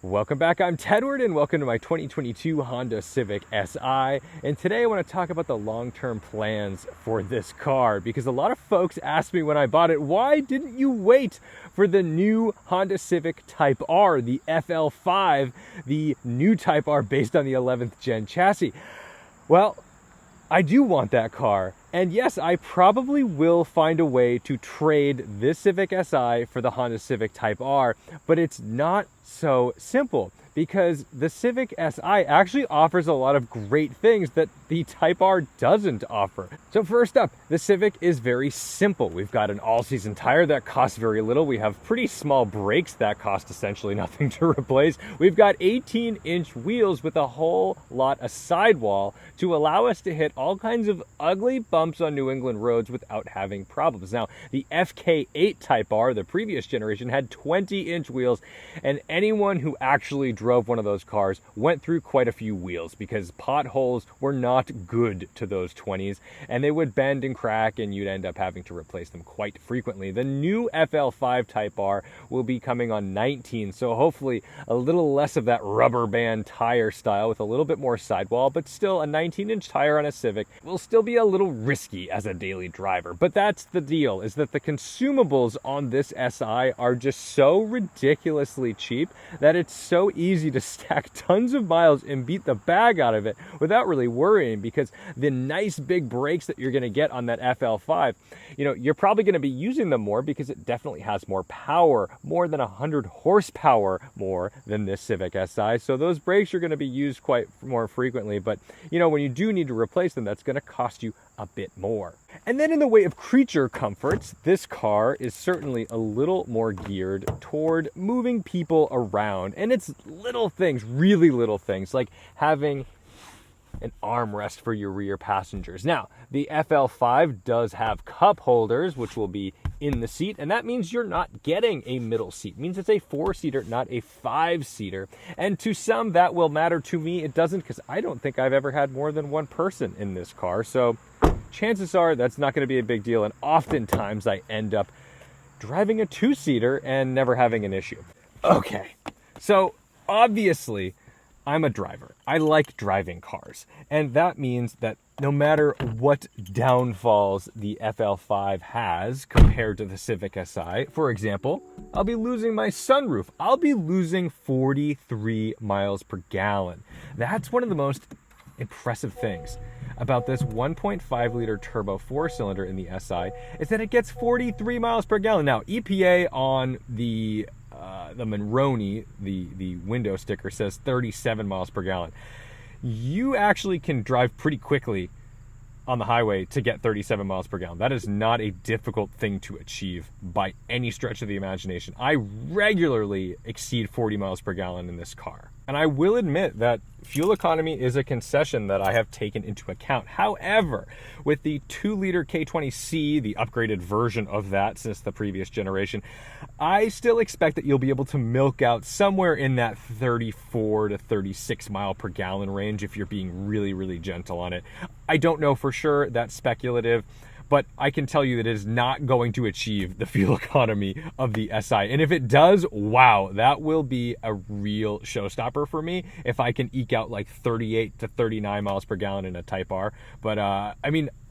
Welcome back, I'm Tedward and welcome to my 2022 Honda Civic Si. And today I want to talk about the long-term plans for this car because a lot of folks asked me when I bought it, why didn't you wait for the new Honda Civic Type R, the FL5, the new Type R based on the 11th gen chassis? Well, I do want that car. And yes, I probably will find a way to trade this Civic Si for the Honda Civic Type R, but it's not so simple because the Civic Si actually offers a lot of great things that the Type R doesn't offer. So first up, the Civic is very simple. We've got an all-season tire that costs very little. We have pretty small brakes that cost essentially nothing to replace. We've got 18-inch wheels with a whole lot of sidewall to allow us to hit all kinds of ugly bumps on New England roads without having problems. Now, the FK8 Type R, the previous generation, had 20-inch wheels, and anyone who actually drove one of those cars went through quite a few wheels because potholes were not good to those 20s, and they would bend and crack, and you'd end up having to replace them quite frequently. The new FL5 Type R will be coming on 19, so hopefully a little less of that rubber band tire style with a little bit more sidewall, but still a 19-inch tire on a Civic will still be a little risky as a daily driver. But that's the deal, is that the consumables on this Si are just so ridiculously cheap that it's so easy to stack tons of miles and beat the bag out of it without really worrying, because the nice big brakes that you're going to get on that FL5, you're probably going to be using them more because it definitely has more power, more than 100 horsepower more than this Civic Si. So those brakes are going to be used quite more frequently, but when you do need to replace them, that's going to cost you a bit more. And then in the way of creature comforts, this car is certainly a little more geared toward moving people around. And it's little things, really little things, like having an armrest for your rear passengers. Now, the FL5 does have cup holders, which will be in the seat, and that means you're not getting a middle seat. It means it's a 4-seater, not a 5-seater. And to some, that will matter. To me, it doesn't, because I don't think I've ever had more than one person in this car. So chances are that's not going to be a big deal, and oftentimes I end up driving a 2-seater and never having an issue. Okay, so obviously I'm a driver. I like driving cars. And that means that no matter what downfalls the FL5 has compared to the Civic Si, for example, I'll be losing my sunroof. I'll be losing 43 miles per gallon. That's one of the most impressive things about this 1.5 liter turbo 4-cylinder in the Si is that it gets 43 miles per gallon. Now, EPA on the Monroney, the window sticker, says 37 miles per gallon. You actually can drive pretty quickly on the highway to get 37 miles per gallon. That is not a difficult thing to achieve by any stretch of the imagination. I regularly exceed 40 miles per gallon in this car. And I will admit that fuel economy is a concession that I have taken into account. However, with the 2-liter K20C, the upgraded version of that since the previous generation, I still expect that you'll be able to milk out somewhere in that 34 to 36 mile per gallon range if you're being really, really gentle on it. I don't know for sure, that's speculative, but I can tell you that it is not going to achieve the fuel economy of the Si. And if it does, wow, that will be a real showstopper for me if I can eke out like 38 to 39 miles per gallon in a Type R. But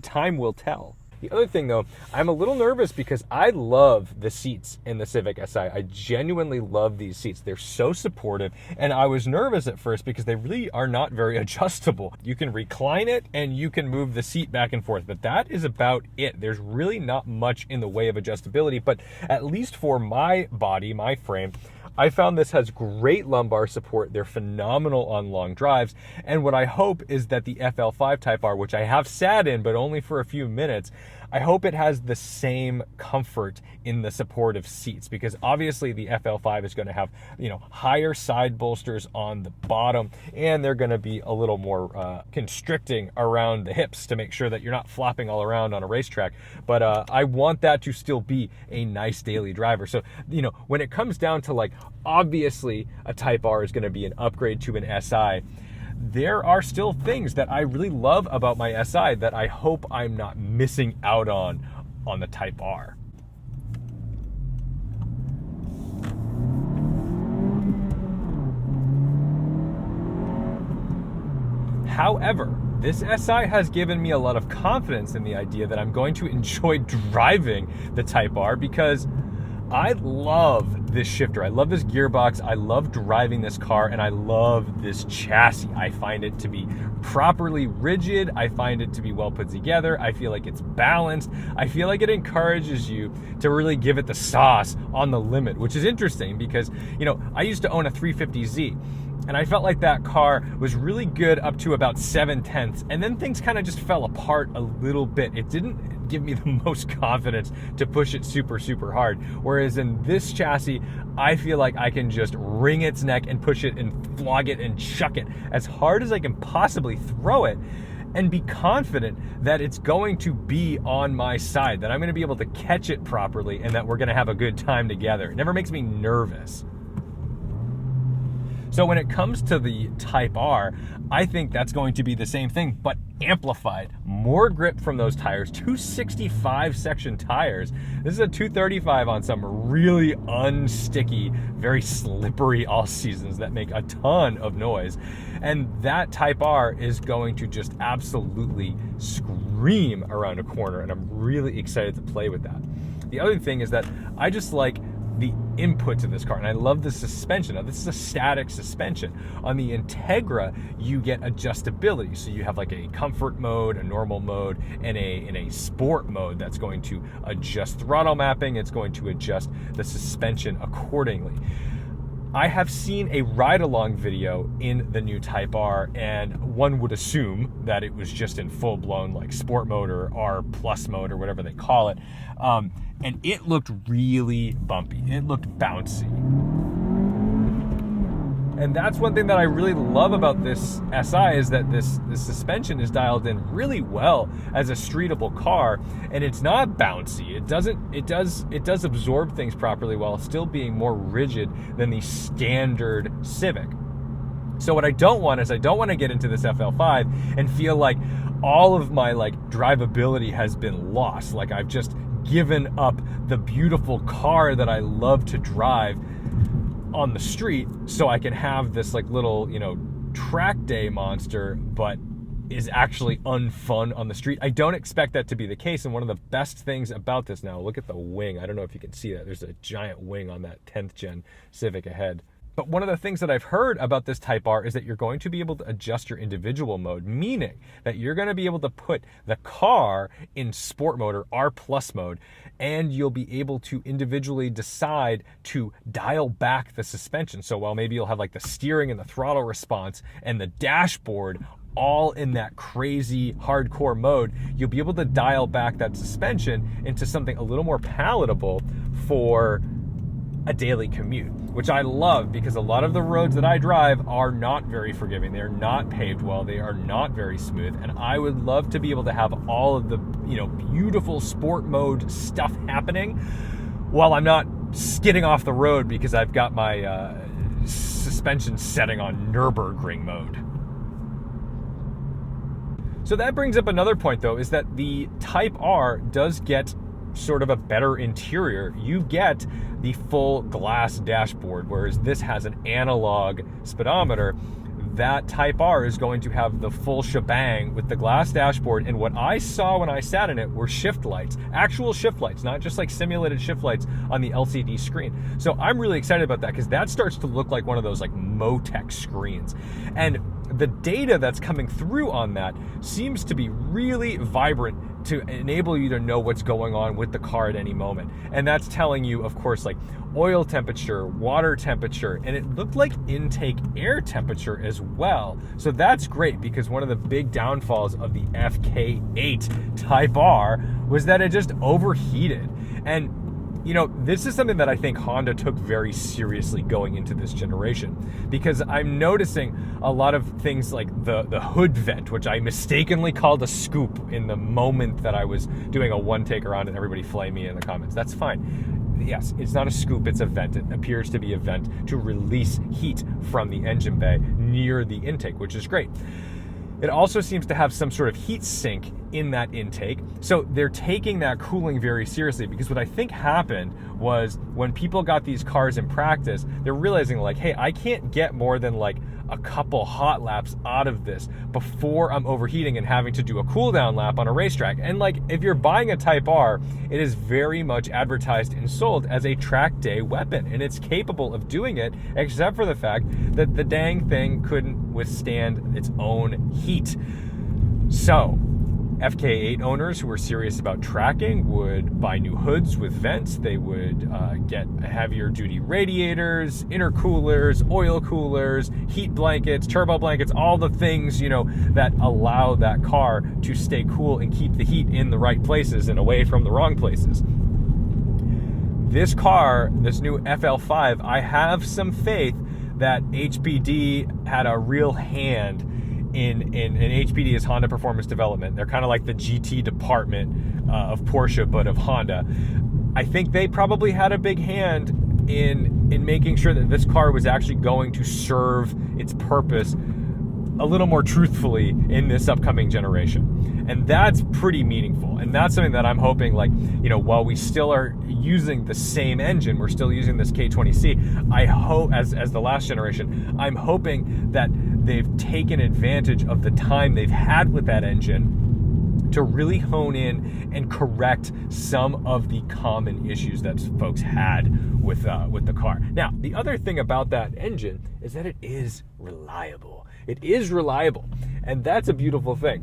time will tell. The other thing, though, I'm a little nervous because I love the seats in the Civic Si. I genuinely love these seats. They're so supportive, and I was nervous at first because they really are not very adjustable. You can recline it, and you can move the seat back and forth, but that is about it. There's really not much in the way of adjustability, but at least for my body, my frame, I found this has great lumbar support. They're phenomenal on long drives. And what I hope is that the FL5 Type R, which I have sat in, but only for a few minutes, I hope it has the same comfort in the supportive seats, because obviously the FL5 is going to have, higher side bolsters on the bottom, and they're going to be a little more constricting around the hips to make sure that you're not flopping all around on a racetrack. But I want that to still be a nice daily driver. So, when it comes down to obviously a Type R is going to be an upgrade to an Si, there are still things that I really love about my Si that I hope I'm not missing out on the Type R. However, this SI has given me a lot of confidence in the idea that I'm going to enjoy driving the Type R, because I love this shifter. I love this gearbox. I love driving this car, and I love this chassis. I find it to be properly rigid. I find it to be well put together. I feel like it's balanced. I feel like it encourages you to really give it the sauce on the limit, which is interesting because, you know, I used to own a 350Z. And I felt like that car was really good up to about 7/10, and then things kind of just fell apart a little bit. It didn't give me the most confidence to push it super, super hard. Whereas in this chassis, I feel like I can just wring its neck and push it and flog it and chuck it as hard as I can possibly throw it, and be confident that it's going to be on my side, that I'm going to be able to catch it properly, and that we're going to have a good time together. It never makes me nervous. So when it comes to the Type R, I think that's going to be the same thing, but amplified. More grip from those tires, 265 section tires. This is a 235 on some really unsticky, very slippery all seasons that make a ton of noise. And that Type R is going to just absolutely scream around a corner, and I'm really excited to play with that. The other thing is that I just like the input to this car, and I love the suspension. Now, this is a static suspension. On the Integra, you get adjustability. So you have like a comfort mode, a normal mode, and a sport mode that's going to adjust throttle mapping. It's going to adjust the suspension accordingly. I have seen a ride-along video in the new Type R, and one would assume that it was just in full-blown like sport mode or R plus mode or whatever they call it. And it looked really bumpy. It looked bouncy. And that's one thing that I really love about this SI, is that this suspension is dialed in really well as a streetable car, and it's not bouncy. It does absorb things properly while still being more rigid than the standard Civic. So what I don't want is, I don't want to get into this FL5 and feel like all of my like drivability has been lost. Like I've just given up the beautiful car that I love to drive on the street so I can have this like little, you know, track day monster, but is actually unfun on the street. I don't expect that to be the case. And one of the best things about this, now look at the wing. I don't know if you can see that. There's a giant wing on that 10th gen Civic ahead. But one of the things that I've heard about this Type R is that you're going to be able to adjust your individual mode, meaning that you're going to be able to put the car in sport mode or R plus mode, and you'll be able to individually decide to dial back the suspension. So while maybe you'll have like the steering and the throttle response and the dashboard all in that crazy hardcore mode, you'll be able to dial back that suspension into something a little more palatable for a daily commute, which I love, because a lot of the roads that I drive are not very forgiving. They're not paved well. They are not very smooth. And I would love to be able to have all of the, you know, beautiful sport mode stuff happening while I'm not skidding off the road because I've got my suspension setting on Nürburgring mode. So that brings up another point, though, is that the Type R does get sort of a better interior. You get the full glass dashboard, whereas this has an analog speedometer. That Type R is going to have the full shebang with the glass dashboard, and what I saw when I sat in it were shift lights, actual shift lights, not just like simulated shift lights on the LCD screen. So I'm really excited about that, because that starts to look like one of those like Motec screens. And the data that's coming through on that seems to be really vibrant to enable you to know what's going on with the car at any moment. And that's telling you, of course, like oil temperature, water temperature, and it looked like intake air temperature as well. So that's great, because one of the big downfalls of the FK8 Type R was that it just overheated. And you know, this is something that I think Honda took very seriously going into this generation, because I'm noticing a lot of things like the hood vent, which I mistakenly called a scoop in the moment that I was doing a one take around, and everybody flame me in the comments. That's fine. Yes, it's not a scoop, it's a vent. It appears to be a vent to release heat from the engine bay near the intake, which is great. It also seems to have some sort of heat sink in that intake. So they're taking that cooling very seriously, because what I think happened was when people got these cars in practice, they're realizing like, hey, I can't get more than like a couple hot laps out of this before I'm overheating and having to do a cool down lap on a racetrack. And like, if you're buying a Type R, it is very much advertised and sold as a track day weapon, and it's capable of doing it, except for the fact that the dang thing couldn't withstand its own heat. So FK8 owners who were serious about tracking would buy new hoods with vents. They would get heavier duty radiators, intercoolers, oil coolers, heat blankets, turbo blankets, all the things, you know, that allow that car to stay cool and keep the heat in the right places and away from the wrong places. This car, this new FL5, I have some faith that HPD had a real hand in HPD is Honda Performance Development. They're kind of like the GT department of Porsche, but of Honda. I think they probably had a big hand in making sure that this car was actually going to serve its purpose a little more truthfully in this upcoming generation. And that's pretty meaningful. And that's something that I'm hoping, like, you know, while we still are using the same engine, we're still using this K20C, I hope, as the last generation, I'm hoping that they've taken advantage of the time they've had with that engine to really hone in and correct some of the common issues that folks had with the car. Now, the other thing about that engine is that it is reliable. It is reliable, and that's a beautiful thing.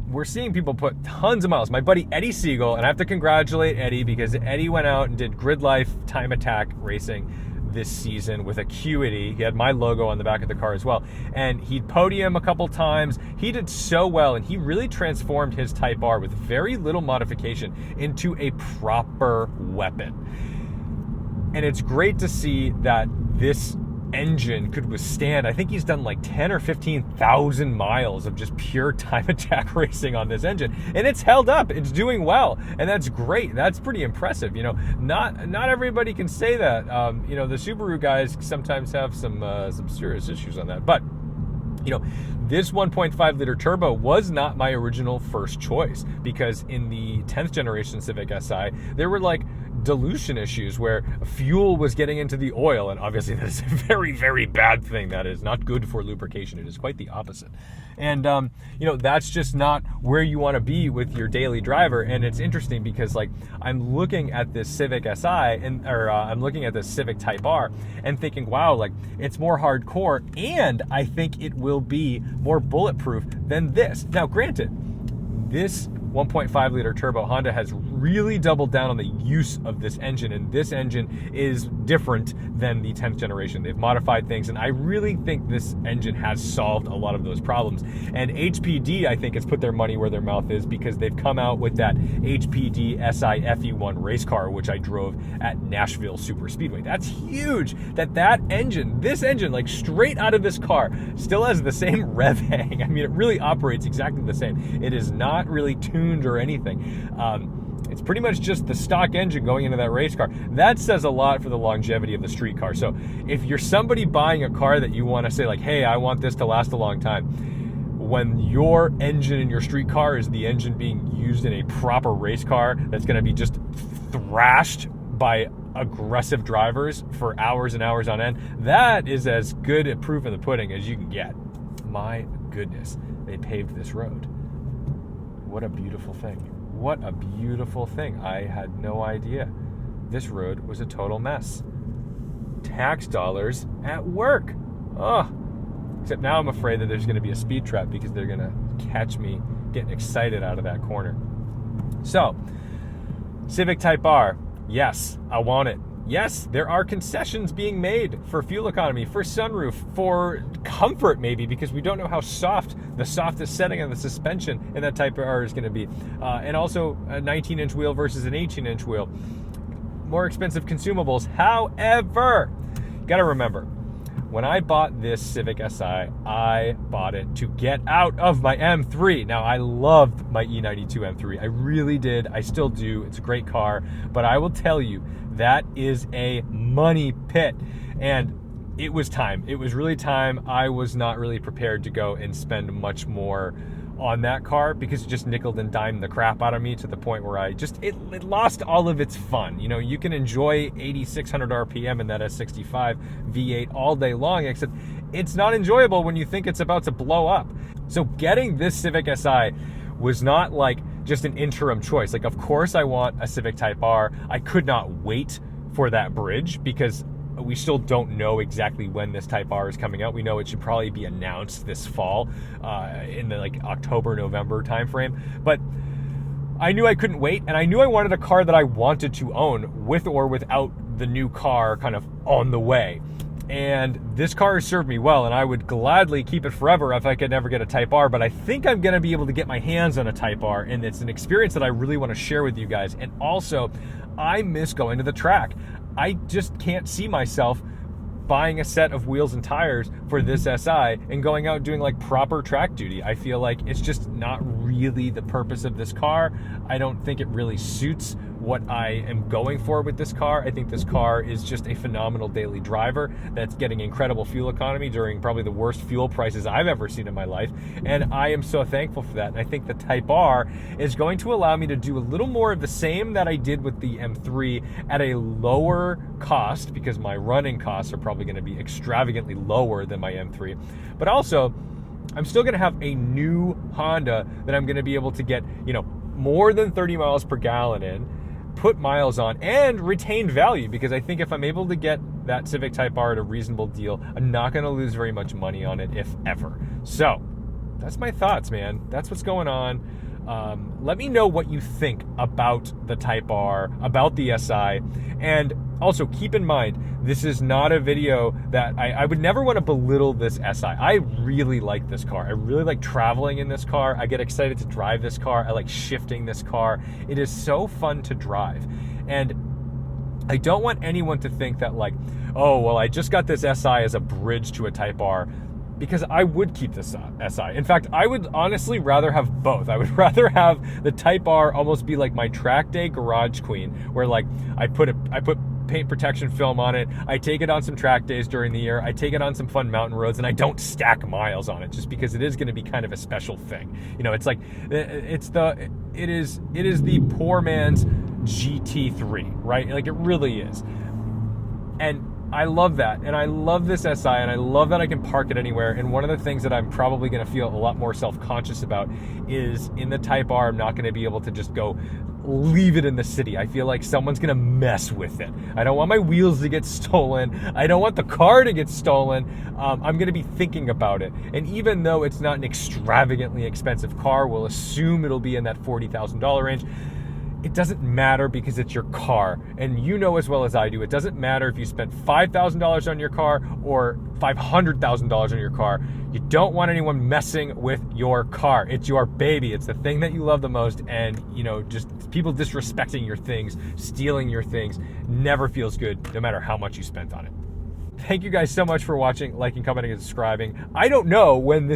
We're seeing people put tons of miles. My buddy Eddie Siegel, and I have to congratulate Eddie because Eddie went out and did Grid Life Time Attack racing this season with Acuity. He had my logo on the back of the car as well. And he'd podium a couple times. He did so well, and he really transformed his Type R with very little modification into a proper weapon. And it's great to see that this engine could withstand, I think he's done like 10 or 15,000 miles of just pure time attack racing on this engine, and it's held up. It's doing well, and that's great. That's pretty impressive. You know, not everybody can say that. You know, the Subaru guys sometimes have some serious issues on that, but you know, this 1.5 liter turbo was not my original first choice, because in the 10th generation Civic Si, there were like dilution issues where fuel was getting into the oil, and obviously that is a very, very bad thing. That is not good for lubrication. It is quite the opposite. And you know, that's just not where you want to be with your daily driver. And it's interesting because, like, I'm looking at this Civic Si I'm looking at this Civic Type R and thinking, wow, like, it's more hardcore, and I think it will be more bulletproof than this. Now, granted, this 1.5 liter turbo Honda has really doubled down on the use of this engine, and this engine is different than the 10th generation. They've modified things, and I really think this engine has solved a lot of those problems. And HPD, I think, has put their money where their mouth is, because they've come out with that HPD Si FE1 race car, which I drove at Nashville Super Speedway. That's huge that engine, this engine, like straight out of this car, still has the same rev hang. I mean, it really operates exactly the same. It is not really tuned or anything. It's pretty much just the stock engine going into that race car. That says a lot for the longevity of the street car. So if you're somebody buying a car that you want to say, like, hey, I want this to last a long time, when your engine in your street car is the engine being used in a proper race car that's going to be just thrashed by aggressive drivers for hours and hours on end, that is as good a proof in the pudding as you can get. My goodness, they paved this road. What a beautiful thing. What a beautiful thing. I had no idea. This road was a total mess. Tax dollars at work. Oh, except now I'm afraid that there's going to be a speed trap, because they're going to catch me getting excited out of that corner. So, Civic Type R. Yes, I want it. Yes, there are concessions being made for fuel economy, for sunroof, for comfort maybe, because we don't know how soft the softest setting on the suspension in that Type R is going to be. And also a 19-inch wheel versus an 18-inch wheel. More expensive consumables. However, got to remember, when I bought this Civic Si, I bought it to get out of my M3. Now, I loved my E92 M3. I really did. I still do. It's a great car. But I will tell you, that is a money pit. And it was time. It was really time. I was not really prepared to go and spend much more on that car because it just nickeled and dimed the crap out of me to the point where it lost all of its fun. You know, you can enjoy 8,600 RPM in that S65 V8 all day long, except it's not enjoyable when you think it's about to blow up. So getting this Civic Si was not like just an interim choice. Like, of course I want a Civic Type R. I could not wait for that bridge because we still don't know exactly when this Type R is coming out. We know it should probably be announced this fall, in the like October, November timeframe. But I knew I couldn't wait, and I knew I wanted a car that I wanted to own with or without the new car kind of on the way. And this car has served me well, and I would gladly keep it forever if I could never get a Type R, but I think I'm gonna be able to get my hands on a Type R, and it's an experience that I really wanna share with you guys. And also, I miss going to the track. I just can't see myself buying a set of wheels and tires for this Si and going out doing like proper track duty. I feel like it's just not really the purpose of this car. I don't think it really suits what I am going for with this car. I think this car is just a phenomenal daily driver that's getting incredible fuel economy during probably the worst fuel prices I've ever seen in my life. And I am so thankful for that. And I think the Type R is going to allow me to do a little more of the same that I did with the M3 at a lower cost, because my running costs are probably going to be extravagantly lower than my M3. But also, I'm still going to have a new Honda that I'm going to be able to get, you know, more than 30 miles per gallon in, put miles on, and retain value, because I think if I'm able to get that Civic Type R at a reasonable deal, I'm not going to lose very much money on it, if ever. So that's my thoughts, man. That's what's going on. Let me know what you think about the Type R, about the Si, and also keep in mind, this is not a video that I would never want to belittle this Si. I really like this car. I really like traveling in this car. I get excited to drive this car. I like shifting this car. It is so fun to drive. And I don't want anyone to think that like, oh, well, I just got this Si as a bridge to a Type R, because I would keep this Si. In fact, I would honestly rather have both. I would rather have the Type R almost be like my track day garage queen, where like I put paint protection film on it, I take it on some track days during the year, I take it on some fun mountain roads, and I don't stack miles on it, just because it is going to be kind of a special thing. You know, it's like it is the poor man's GT3, right? Like, it really is. And I love that, and I love this Si, and I love that I can park it anywhere. And one of the things that I'm probably going to feel a lot more self-conscious about is in the Type R, I'm not going to be able to just go leave it in the city. I feel like someone's going to mess with it. I don't want my wheels to get stolen. I don't want the car to get stolen. I'm going to be thinking about it. And even though it's not an extravagantly expensive car, we'll assume it'll be in that $40,000 range. It doesn't matter, because it's your car. And you know as well as I do, it doesn't matter if you spent $5,000 on your car or $500,000 on your car. You don't want anyone messing with your car. It's your baby. It's the thing that you love the most. And, you know, just people disrespecting your things, stealing your things, never feels good, no matter how much you spent on it. Thank you guys so much for watching, liking, commenting, and subscribing. I don't know when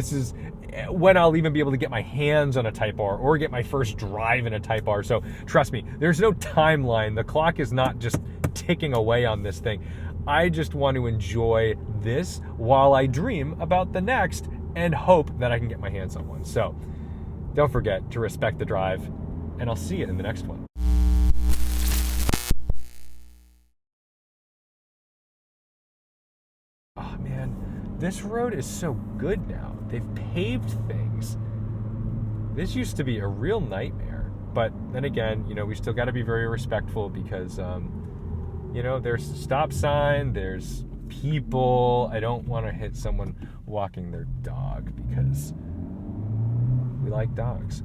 I'll even be able to get my hands on a Type R or get my first drive in a Type R. So trust me, there's no timeline. The clock is not just ticking away on this thing. I just want to enjoy this while I dream about the next and hope that I can get my hands on one. So don't forget to respect the drive, and I'll see you in the next one. Oh man, this road is so good now. They've paved things. This used to be a real nightmare. But then again, you know, we still got to be very respectful, because, you know, there's a stop sign, there's people. I don't want to hit someone walking their dog, because we like dogs.